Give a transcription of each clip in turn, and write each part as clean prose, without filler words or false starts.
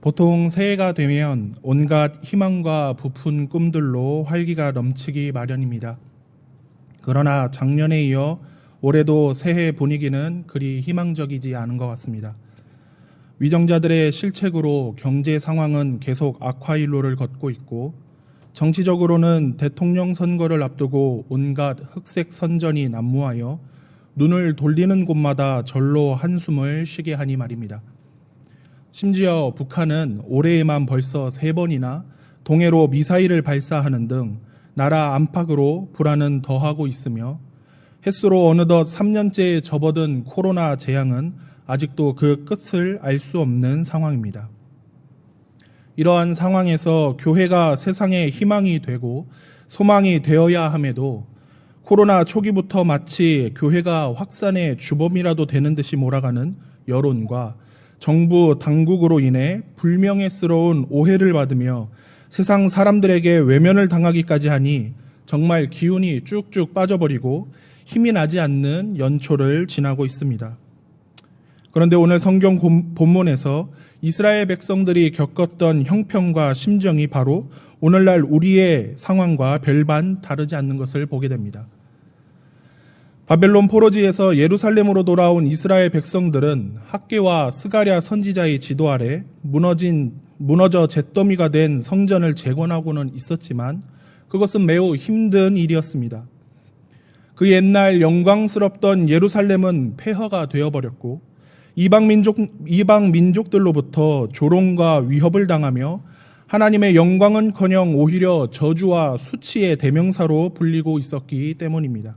보통 새해가 되면 온갖 희망과 부푼 꿈들로 활기가 넘치기 마련입니다. 그러나 작년에 이어 올해도 새해 분위기는 그리 희망적이지 않은 것 같습니다. 위정자들의 실책으로 경제 상황은 계속 악화일로를 걷고 있고, 정치적으로는 대통령 선거를 앞두고 온갖 흑색 선전이 난무하여 눈을 돌리는 곳마다 절로 한숨을 쉬게 하니 말입니다. 심지어 북한은 올해에만 벌써 3번이나 동해로 미사일을 발사하는 등 나라 안팎으로 불안은 더하고 있으며, 햇수로 어느덧 3년째에 접어든 코로나 재앙은 아직도 그 끝을 알 수 없는 상황입니다. 이러한 상황에서 교회가 세상의 희망이 되고 소망이 되어야 함에도 코로나 초기부터 마치 교회가 확산의 주범이라도 되는 듯이 몰아가는 여론과 정부 당국으로 인해 불명예스러운 오해를 받으며 세상 사람들에게 외면을 당하기까지 하니 정말 기운이 쭉쭉 빠져버리고 힘이 나지 않는 연초를 지나고 있습니다. 그런데 오늘 성경 본문에서 이스라엘 백성들이 겪었던 형편과 심정이 바로 오늘날 우리의 상황과 별반 다르지 않는 것을 보게 됩니다. 바벨론 포로지에서 예루살렘으로 돌아온 이스라엘 백성들은 학개와 스가랴 선지자의 지도 아래 무너져 잿더미가 된 성전을 재건하고는 있었지만 그것은 매우 힘든 일이었습니다. 그 옛날 영광스럽던 예루살렘은 폐허가 되어버렸고 이방 민족들로부터 조롱과 위협을 당하며 하나님의 영광은커녕 오히려 저주와 수치의 대명사로 불리고 있었기 때문입니다.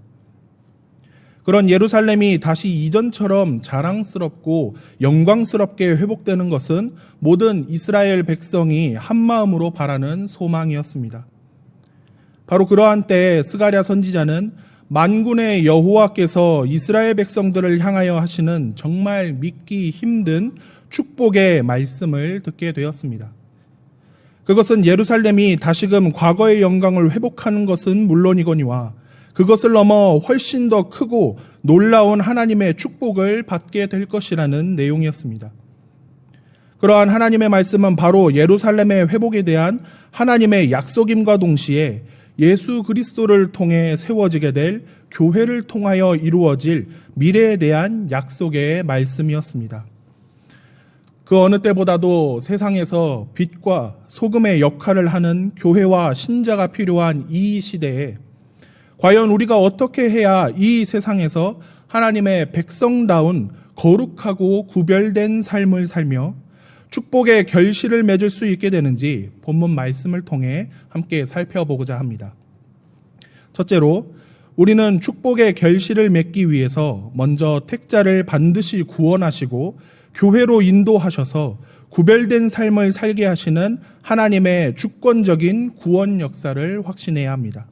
그런 예루살렘이 다시 이전처럼 자랑스럽고 영광스럽게 회복되는 것은 모든 이스라엘 백성이 한마음으로 바라는 소망이었습니다. 바로 그러한 때에 스가랴 선지자는 만군의 여호와께서 이스라엘 백성들을 향하여 하시는 정말 믿기 힘든 축복의 말씀을 듣게 되었습니다. 그것은 예루살렘이 다시금 과거의 영광을 회복하는 것은 물론이거니와 그것을 넘어 훨씬 더 크고 놀라운 하나님의 축복을 받게 될 것이라는 내용이었습니다. 그러한 하나님의 말씀은 바로 예루살렘의 회복에 대한 하나님의 약속임과 동시에 예수 그리스도를 통해 세워지게 될 교회를 통하여 이루어질 미래에 대한 약속의 말씀이었습니다. 그 어느 때보다도 세상에서 빛과 소금의 역할을 하는 교회와 신자가 필요한 이 시대에 과연 우리가 어떻게 해야 이 세상에서 하나님의 백성다운 거룩하고 구별된 삶을 살며 축복의 결실을 맺을 수 있게 되는지 본문 말씀을 통해 함께 살펴보고자 합니다. 첫째로, 우리는 축복의 결실을 맺기 위해서 먼저 택자를 반드시 구원하시고 교회로 인도하셔서 구별된 삶을 살게 하시는 하나님의 주권적인 구원 역사를 확신해야 합니다.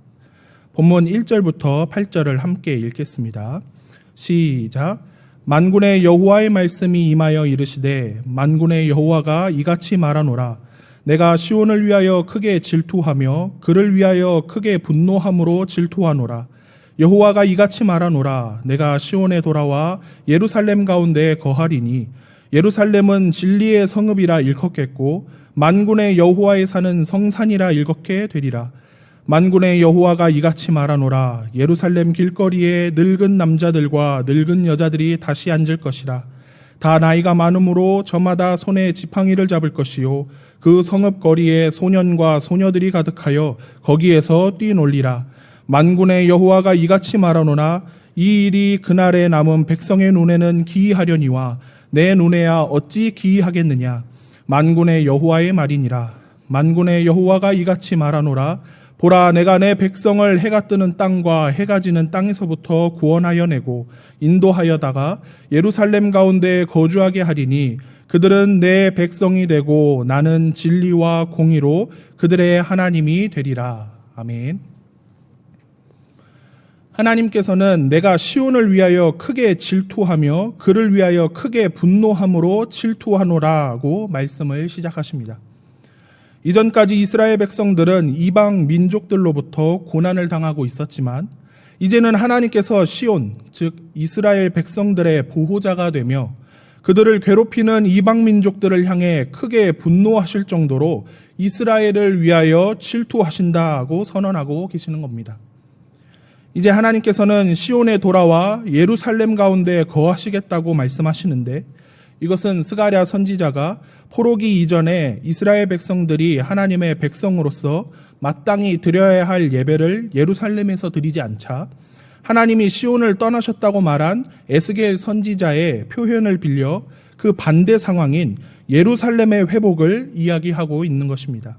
본문 1절부터 8절을 함께 읽겠습니다. 시작. 만군의 여호와의 말씀이 임하여 이르시되 만군의 여호와가 이같이 말하노라. 내가 시온을 위하여 크게 질투하며 그를 위하여 크게 분노함으로 질투하노라. 여호와가 이같이 말하노라. 내가 시온에 돌아와 예루살렘 가운데 거하리니 예루살렘은 진리의 성읍이라 일컫겠고 만군의 여호와의 사는 성산이라 일컫게 되리라. 만군의 여호와가 이같이 말하노라. 예루살렘 길거리에 늙은 남자들과 늙은 여자들이 다시 앉을 것이라. 다 나이가 많으므로 저마다 손에 지팡이를 잡을 것이요 그 성읍 거리에 소년과 소녀들이 가득하여 거기에서 뛰놀리라. 만군의 여호와가 이같이 말하노라. 이 일이 그날에 남은 백성의 눈에는 기이하려니와 내 눈에야 어찌 기이하겠느냐. 만군의 여호와의 말이니라. 만군의 여호와가 이같이 말하노라. 보라, 내가 내 백성을 해가 뜨는 땅과 해가 지는 땅에서부터 구원하여 내고 인도하여다가 예루살렘 가운데 거주하게 하리니 그들은 내 백성이 되고 나는 진리와 공의로 그들의 하나님이 되리라. 아멘. 하나님께서는 내가 시온을 위하여 크게 질투하며 그를 위하여 크게 분노함으로 질투하노라고 말씀을 시작하십니다. 이전까지 이스라엘 백성들은 이방 민족들로부터 고난을 당하고 있었지만 이제는 하나님께서 시온, 즉 이스라엘 백성들의 보호자가 되며 그들을 괴롭히는 이방 민족들을 향해 크게 분노하실 정도로 이스라엘을 위하여 질투하신다고 선언하고 계시는 겁니다. 이제 하나님께서는 시온에 돌아와 예루살렘 가운데 거하시겠다고 말씀하시는데, 이것은 스가랴 선지자가 포로기 이전에 이스라엘 백성들이 하나님의 백성으로서 마땅히 드려야 할 예배를 예루살렘에서 드리지 않자 하나님이 시온을 떠나셨다고 말한 에스겔 선지자의 표현을 빌려 그 반대 상황인 예루살렘의 회복을 이야기하고 있는 것입니다.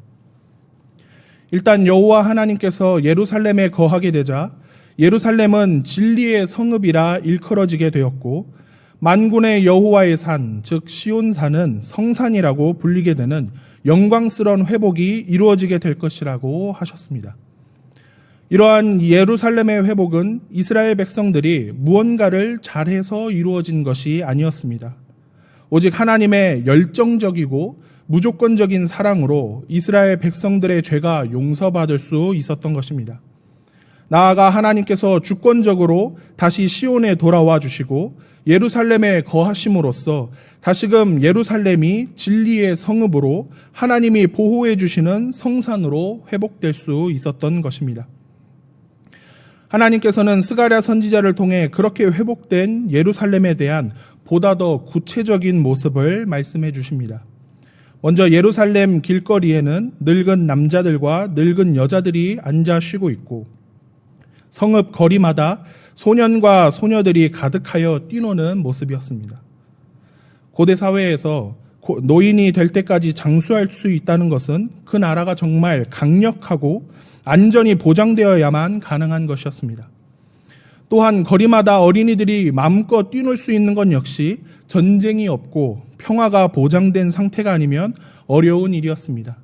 일단 여호와 하나님께서 예루살렘에 거하게 되자 예루살렘은 진리의 성읍이라 일컬어지게 되었고, 만군의 여호와의 산, 즉 시온산은 성산이라고 불리게 되는 영광스러운 회복이 이루어지게 될 것이라고 하셨습니다. 이러한 예루살렘의 회복은 이스라엘 백성들이 무언가를 잘해서 이루어진 것이 아니었습니다. 오직 하나님의 열정적이고 무조건적인 사랑으로 이스라엘 백성들의 죄가 용서받을 수 있었던 것입니다. 나아가 하나님께서 주권적으로 다시 시온에 돌아와 주시고 예루살렘에 거하심으로써 다시금 예루살렘이 진리의 성읍으로 하나님이 보호해 주시는 성산으로 회복될 수 있었던 것입니다. 하나님께서는 스가랴 선지자를 통해 그렇게 회복된 예루살렘에 대한 보다 더 구체적인 모습을 말씀해 주십니다. 먼저 예루살렘 길거리에는 늙은 남자들과 늙은 여자들이 앉아 쉬고 있고, 성읍 거리마다 소년과 소녀들이 가득하여 뛰노는 모습이었습니다. 고대 사회에서 노인이 될 때까지 장수할 수 있다는 것은 그 나라가 정말 강력하고 안전이 보장되어야만 가능한 것이었습니다. 또한 거리마다 어린이들이 마음껏 뛰놀 수 있는 것 역시 전쟁이 없고 평화가 보장된 상태가 아니면 어려운 일이었습니다.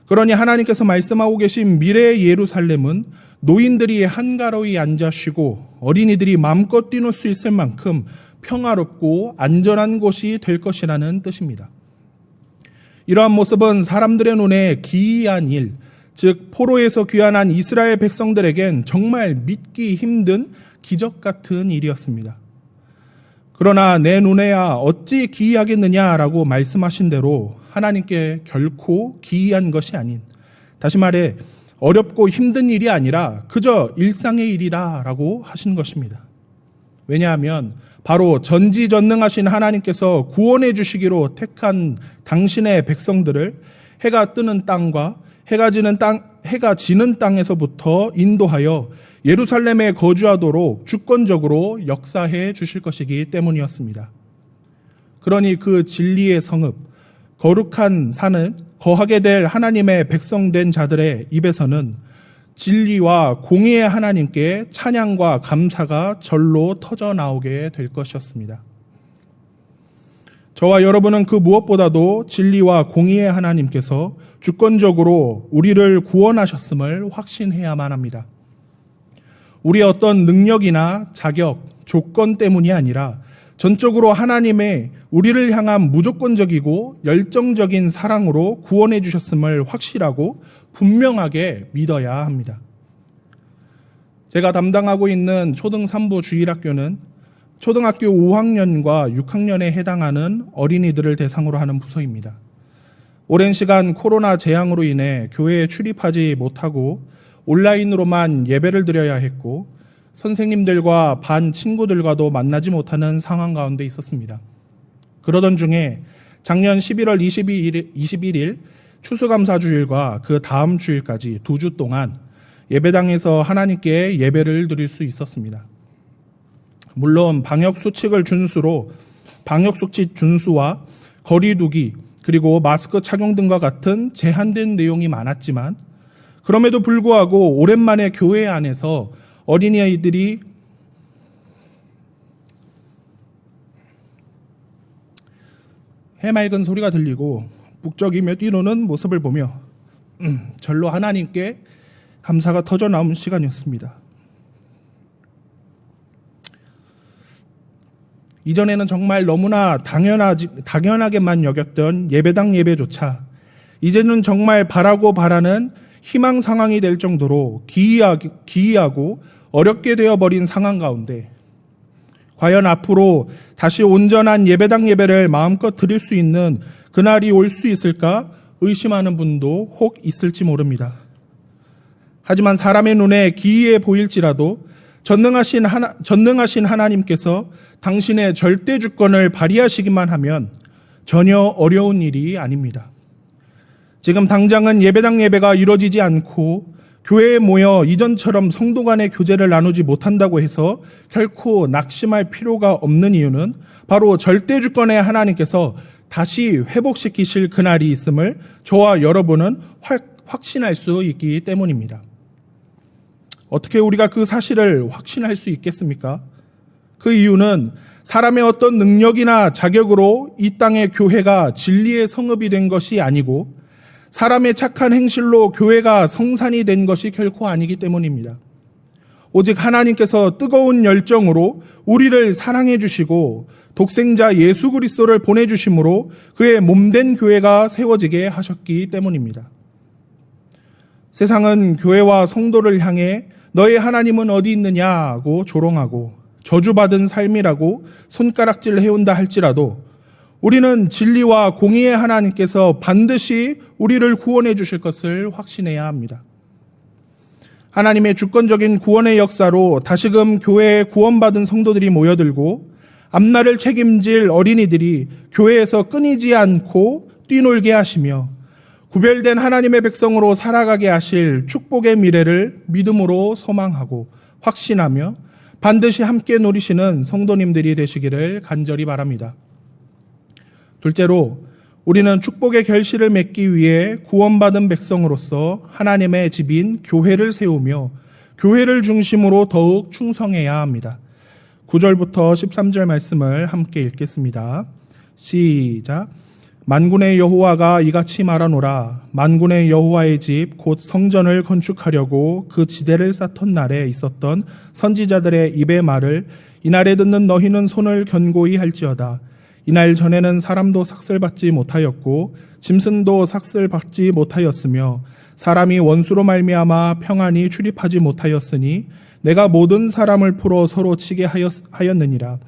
그러니 하나님께서 말씀하고 계신 미래의 예루살렘은 노인들이 한가로이 앉아 쉬고 어린이들이 마음껏 뛰놀 수 있을 만큼 평화롭고 안전한 곳이 될 것이라는 뜻입니다. 이러한 모습은 사람들의 눈에 기이한 일, 즉 포로에서 귀환한 이스라엘 백성들에겐 정말 믿기 힘든 기적 같은 일이었습니다. 그러나 내 눈에야 어찌 기이하겠느냐라고 말씀하신 대로 하나님께 결코 기이한 것이 아닌, 다시 말해 어렵고 힘든 일이 아니라 그저 일상의 일이라고 하신 것입니다. 왜냐하면 바로 전지전능하신 하나님께서 구원해 주시기로 택한 당신의 백성들을 해가 뜨는 땅과 해가 지는 땅에서부터 인도하여 예루살렘에 거주하도록 주권적으로 역사해 주실 것이기 때문이었습니다. 그러니 그 진리의 성읍, 거룩한 산은 거하게 될 하나님의 백성된 자들의 입에서는 진리와 공의의 하나님께 찬양과 감사가 절로 터져 나오게 될 것이었습니다. 저와 여러분은 그 무엇보다도 진리와 공의의 하나님께서 주권적으로 우리를 구원하셨음을 확신해야만 합니다. 우리의 어떤 능력이나 자격, 조건 때문이 아니라 전적으로 하나님의 우리를 향한 무조건적이고 열정적인 사랑으로 구원해 주셨음을 확실하고 분명하게 믿어야 합니다. 제가 담당하고 있는 초등 3부 주일학교는 초등학교 5학년과 6학년에 해당하는 어린이들을 대상으로 하는 부서입니다. 오랜 시간 코로나 재앙으로 인해 교회에 출입하지 못하고 온라인으로만 예배를 드려야 했고, 선생님들과 반 친구들과도 만나지 못하는 상황 가운데 있었습니다. 그러던 중에 작년 11월 21일 추수감사주일과 그 다음 주일까지 2주 동안 예배당에서 하나님께 예배를 드릴 수 있었습니다. 물론 방역수칙 준수와 거리두기, 그리고 마스크 착용 등과 같은 제한된 내용이 많았지만, 그럼에도 불구하고 오랜만에 교회 안에서 어린이들이 해맑은 소리가 들리고 북적이며 뛰노는 모습을 보며 절로 하나님께 감사가 터져 나온 시간이었습니다. 이전에는 정말 너무나 당연하게만 여겼던 예배당 예배조차 이제는 정말 바라는 희망 상황이 될 정도로 기이하고 어렵게 되어버린 상황 가운데 과연 앞으로 다시 온전한 예배당 예배를 마음껏 드릴 수 있는 그날이 올 수 있을까 의심하는 분도 혹 있을지 모릅니다. 하지만 사람의 눈에 기이해 보일지라도 전능하신 하나님께서 당신의 절대 주권을 발휘하시기만 하면 전혀 어려운 일이 아닙니다. 지금 당장은 예배당 예배가 이루어지지 않고 교회에 모여 이전처럼 성도 간의 교제를 나누지 못한다고 해서 결코 낙심할 필요가 없는 이유는 바로 절대 주권의 하나님께서 다시 회복시키실 그날이 있음을 저와 여러분은 확신할 수 있기 때문입니다. 어떻게 우리가 그 사실을 확신할 수 있겠습니까? 그 이유는 사람의 어떤 능력이나 자격으로 이 땅의 교회가 진리의 성읍이 된 것이 아니고 사람의 착한 행실로 교회가 성산이 된 것이 결코 아니기 때문입니다. 오직 하나님께서 뜨거운 열정으로 우리를 사랑해 주시고 독생자 예수 그리스도를 보내주심으로 그의 몸된 교회가 세워지게 하셨기 때문입니다. 세상은 교회와 성도를 향해 너의 하나님은 어디 있느냐고 조롱하고 저주받은 삶이라고 손가락질 해온다 할지라도 우리는 진리와 공의의 하나님께서 반드시 우리를 구원해 주실 것을 확신해야 합니다. 하나님의 주권적인 구원의 역사로 다시금 교회에 구원받은 성도들이 모여들고 앞날을 책임질 어린이들이 교회에서 끊이지 않고 뛰놀게 하시며 구별된 하나님의 백성으로 살아가게 하실 축복의 미래를 믿음으로 소망하고 확신하며 반드시 함께 누리시는 성도님들이 되시기를 간절히 바랍니다. 둘째로 우리는 축복의 결실을 맺기 위해 구원받은 백성으로서 하나님의 집인 교회를 세우며 교회를 중심으로 더욱 충성해야 합니다. 9절부터 13절 말씀을 함께 읽겠습니다. 시작. 만군의 여호와가 이같이 말하노라. 만군의 여호와의 집 곧 성전을 건축하려고 그 지대를 쌓던 날에 있었던 선지자들의 입의 말을 이날에 듣는 너희는 손을 견고히 할지어다. 이날 전에는 사람도 삭슬받지 못하였고 짐승도 삭슬받지 못하였으며 사람이 원수로 말미암아 평안히 출입하지 못하였으니 내가 모든 사람을 풀어 서로 치게 하였느니라.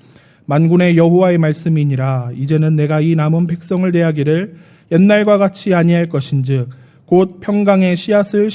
만군의 여호와의 말씀이니라. 이제는 내가 이 남은 백성을 대하기를 옛날과 같이 아니할 것인즉 곧 평강의 씨앗을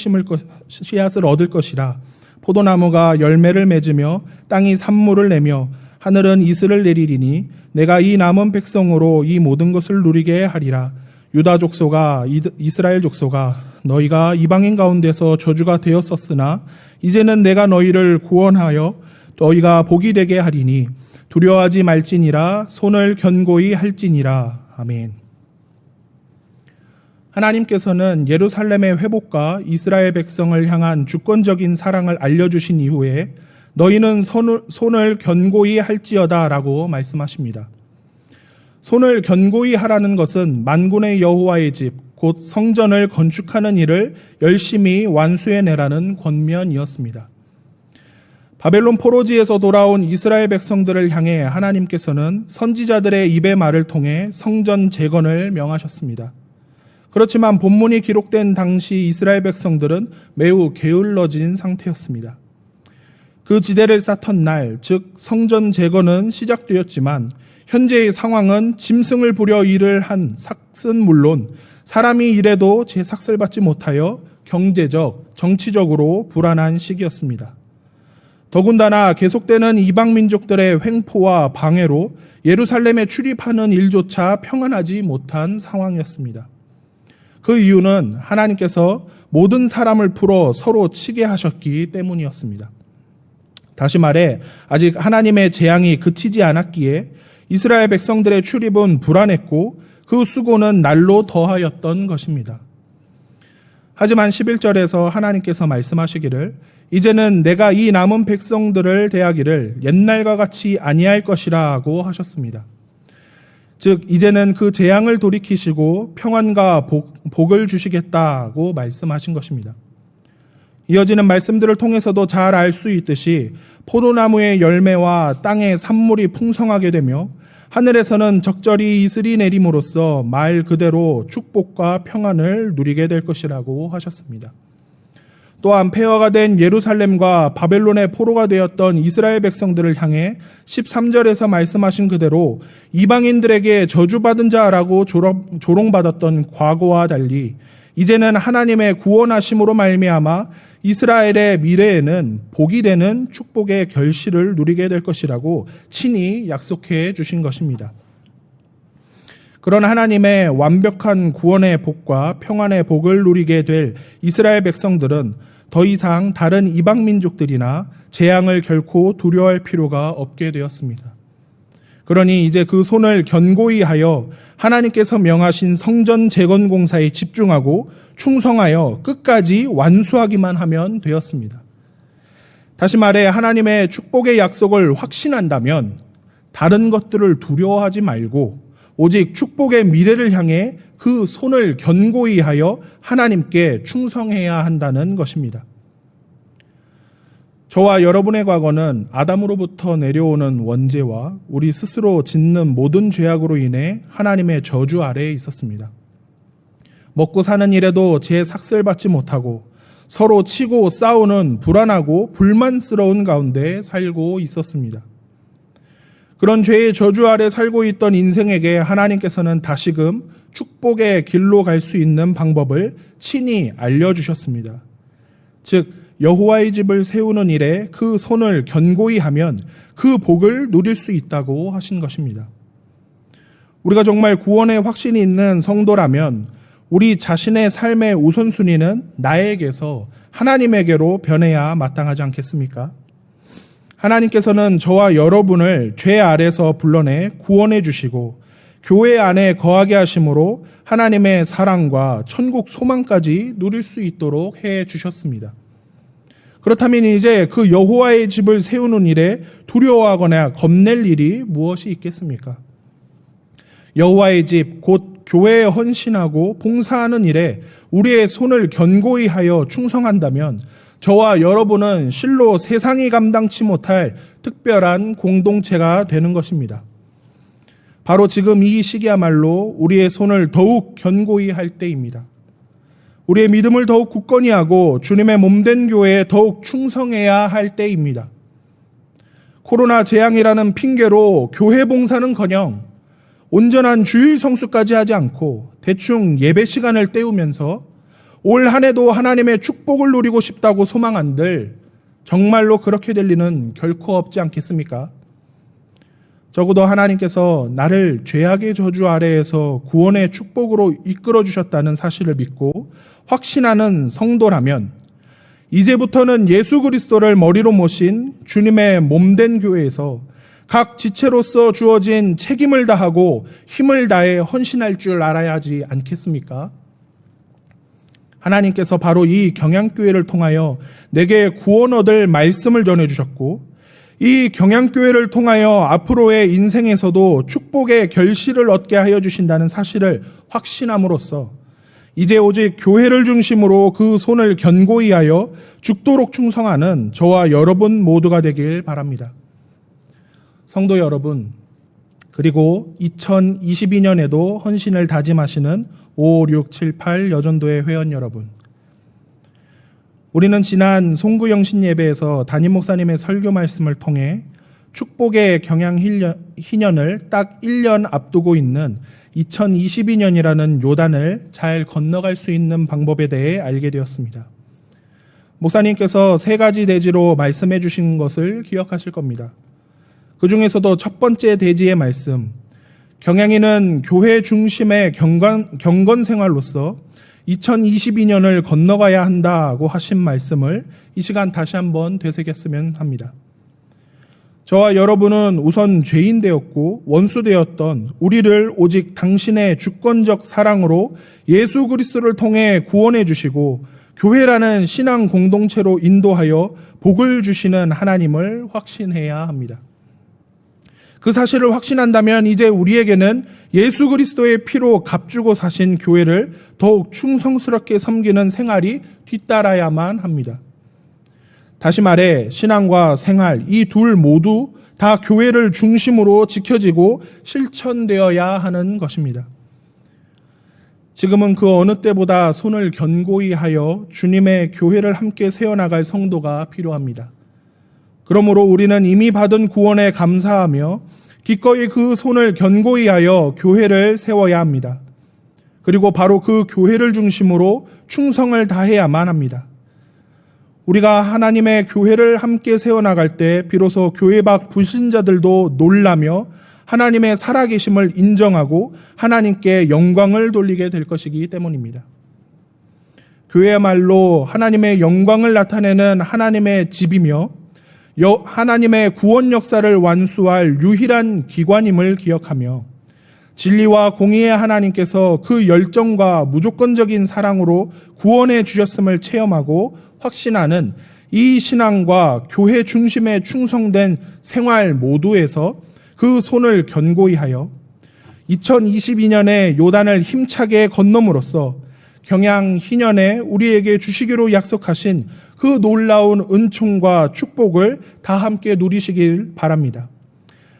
얻을 것이라. 포도나무가 열매를 맺으며 땅이 산물을 내며 하늘은 이슬을 내리리니 내가 이 남은 백성으로 이 모든 것을 누리게 하리라. 유다 족속아 이스라엘 족속아 너희가 이방인 가운데서 저주가 되었었으나 이제는 내가 너희를 구원하여 너희가 복이 되게 하리니 두려워하지 말지니라. 손을 견고히 할지니라. 아멘. 하나님께서는 예루살렘의 회복과 이스라엘 백성을 향한 주권적인 사랑을 알려주신 이후에 너희는 손을 견고히 할지어다 라고 말씀하십니다. 손을 견고히 하라는 것은 만군의 여호와의 집 곧 성전을 건축하는 일을 열심히 완수해내라는 권면이었습니다. 바벨론 포로지에서 돌아온 이스라엘 백성들을 향해 하나님께서는 선지자들의 입의 말을 통해 성전 재건을 명하셨습니다. 그렇지만 본문이 기록된 당시 이스라엘 백성들은 매우 게을러진 상태였습니다. 그 지대를 쌓던 날, 즉 성전 재건은 시작되었지만 현재의 상황은 짐승을 부려 일을 한 삭은 물론 사람이 일해도 재삭슬 받지 못하여 경제적, 정치적으로 불안한 시기였습니다. 더군다나 계속되는 이방 민족들의 횡포와 방해로 예루살렘에 출입하는 일조차 평안하지 못한 상황이었습니다. 그 이유는 하나님께서 모든 사람을 풀어 서로 치게 하셨기 때문이었습니다. 다시 말해 아직 하나님의 재앙이 그치지 않았기에 이스라엘 백성들의 출입은 불안했고 그 수고는 날로 더하였던 것입니다. 하지만 11절에서 하나님께서 말씀하시기를 이제는 내가 이 남은 백성들을 대하기를 옛날과 같이 아니할 것이라고 하셨습니다. 즉 이제는 그 재앙을 돌이키시고 평안과 복을 주시겠다고 말씀하신 것입니다. 이어지는 말씀들을 통해서도 잘 알 수 있듯이 포도나무의 열매와 땅의 산물이 풍성하게 되며 하늘에서는 적절히 이슬이 내림으로써 말 그대로 축복과 평안을 누리게 될 것이라고 하셨습니다. 또한 폐허가 된 예루살렘과 바벨론의 포로가 되었던 이스라엘 백성들을 향해 13절에서 말씀하신 그대로 이방인들에게 저주받은 자라고 조롱받았던 과거와 달리 이제는 하나님의 구원하심으로 말미암아 이스라엘의 미래에는 복이 되는 축복의 결실을 누리게 될 것이라고 친히 약속해 주신 것입니다. 그런 하나님의 완벽한 구원의 복과 평안의 복을 누리게 될 이스라엘 백성들은 더 이상 다른 이방 민족들이나 재앙을 결코 두려워할 필요가 없게 되었습니다. 그러니 이제 그 손을 견고히 하여 하나님께서 명하신 성전 재건 공사에 집중하고 충성하여 끝까지 완수하기만 하면 되었습니다. 다시 말해 하나님의 축복의 약속을 확신한다면 다른 것들을 두려워하지 말고 오직 축복의 미래를 향해 그 손을 견고히 하여 하나님께 충성해야 한다는 것입니다. 저와 여러분의 과거는 아담으로부터 내려오는 원죄와 우리 스스로 짓는 모든 죄악으로 인해 하나님의 저주 아래에 있었습니다. 먹고 사는 일에도 제 삭슬 받지 못하고 서로 치고 싸우는 불안하고 불만스러운 가운데 살고 있었습니다. 그런 죄의 저주 아래 살고 있던 인생에게 하나님께서는 다시금 축복의 길로 갈 수 있는 방법을 친히 알려주셨습니다. 즉 여호와의 집을 세우는 일에 그 손을 견고히 하면 그 복을 누릴 수 있다고 하신 것입니다. 우리가 정말 구원의 확신이 있는 성도라면 우리 자신의 삶의 우선순위는 나에게서 하나님에게로 변해야 마땅하지 않겠습니까? 하나님께서는 저와 여러분을 죄 아래서 불러내 구원해 주시고 교회 안에 거하게 하심으로 하나님의 사랑과 천국 소망까지 누릴 수 있도록 해 주셨습니다. 그렇다면 이제 그 여호와의 집을 세우는 일에 두려워하거나 겁낼 일이 무엇이 있겠습니까? 여호와의 집, 곧 교회에 헌신하고 봉사하는 일에 우리의 손을 견고히 하여 충성한다면 저와 여러분은 실로 세상이 감당치 못할 특별한 공동체가 되는 것입니다. 바로 지금 이 시기야말로 우리의 손을 더욱 견고히 할 때입니다. 우리의 믿음을 더욱 굳건히 하고 주님의 몸된 교회에 더욱 충성해야 할 때입니다. 코로나 재앙이라는 핑계로 교회 봉사는커녕 온전한 주일 성수까지 하지 않고 대충 예배 시간을 때우면서 올 한 해도 하나님의 축복을 누리고 싶다고 소망한들 정말로 그렇게 될 리는 결코 없지 않겠습니까? 적어도 하나님께서 나를 죄악의 저주 아래에서 구원의 축복으로 이끌어 주셨다는 사실을 믿고 확신하는 성도라면 이제부터는 예수 그리스도를 머리로 모신 주님의 몸된 교회에서 각 지체로서 주어진 책임을 다하고 힘을 다해 헌신할 줄 알아야 하지 않겠습니까? 하나님께서 바로 이 경양교회를 통하여 내게 구원 얻을 말씀을 전해주셨고 이 경양교회를 통하여 앞으로의 인생에서도 축복의 결실을 얻게 하여 주신다는 사실을 확신함으로써 이제 오직 교회를 중심으로 그 손을 견고히 하여 죽도록 충성하는 저와 여러분 모두가 되길 바랍니다. 성도 여러분, 그리고 2022년에도 헌신을 다짐하시는 5, 6, 7, 8 여전도의 회원 여러분, 우리는 지난 송구영신 예배에서 담임 목사님의 설교 말씀을 통해 축복의 경양 희년을 딱 1년 앞두고 있는 2022년이라는 요단을 잘 건너갈 수 있는 방법에 대해 알게 되었습니다. 목사님께서 3가지 대지로 말씀해 주신 것을 기억하실 겁니다. 그 중에서도 첫 번째 대지의 말씀, 경양이는 교회 중심의 경건 생활로서 2022년을 건너가야 한다고 하신 말씀을 이 시간 다시 한번 되새겼으면 합니다. 저와 여러분은 우선 죄인 되었고 원수 되었던 우리를 오직 당신의 주권적 사랑으로 예수 그리스도를 통해 구원해 주시고 교회라는 신앙 공동체로 인도하여 복을 주시는 하나님을 확신해야 합니다. 그 사실을 확신한다면 이제 우리에게는 예수 그리스도의 피로 값주고 사신 교회를 더욱 충성스럽게 섬기는 생활이 뒤따라야만 합니다. 다시 말해 신앙과 생활 이 둘 모두 다 교회를 중심으로 지켜지고 실천되어야 하는 것입니다. 지금은 그 어느 때보다 손을 견고히 하여 주님의 교회를 함께 세워나갈 성도가 필요합니다. 그러므로 우리는 이미 받은 구원에 감사하며 기꺼이 그 손을 견고히 하여 교회를 세워야 합니다. 그리고 바로 그 교회를 중심으로 충성을 다해야만 합니다. 우리가 하나님의 교회를 함께 세워나갈 때 비로소 교회 밖 불신자들도 놀라며 하나님의 살아계심을 인정하고 하나님께 영광을 돌리게 될 것이기 때문입니다. 교회야말로 하나님의 영광을 나타내는 하나님의 집이며 하나님의 구원 역사를 완수할 유일한 기관임을 기억하며 진리와 공의의 하나님께서 그 열정과 무조건적인 사랑으로 구원해 주셨음을 체험하고 확신하는 이 신앙과 교회 중심에 충성된 생활 모두에서 그 손을 견고히 하여 2022년에 요단을 힘차게 건너므로써 경양 희년에 우리에게 주시기로 약속하신 그 놀라운 은총과 축복을 다 함께 누리시길 바랍니다.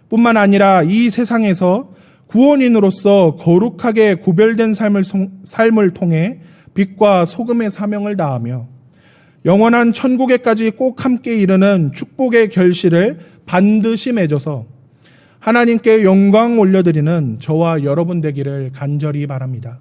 뿐만 아니라 이 세상에서 구원인으로서 거룩하게 구별된 삶을 통해 빛과 소금의 사명을 다하며 영원한 천국에까지 꼭 함께 이르는 축복의 결실을 반드시 맺어서 하나님께 영광 올려드리는 저와 여러분 되기를 간절히 바랍니다.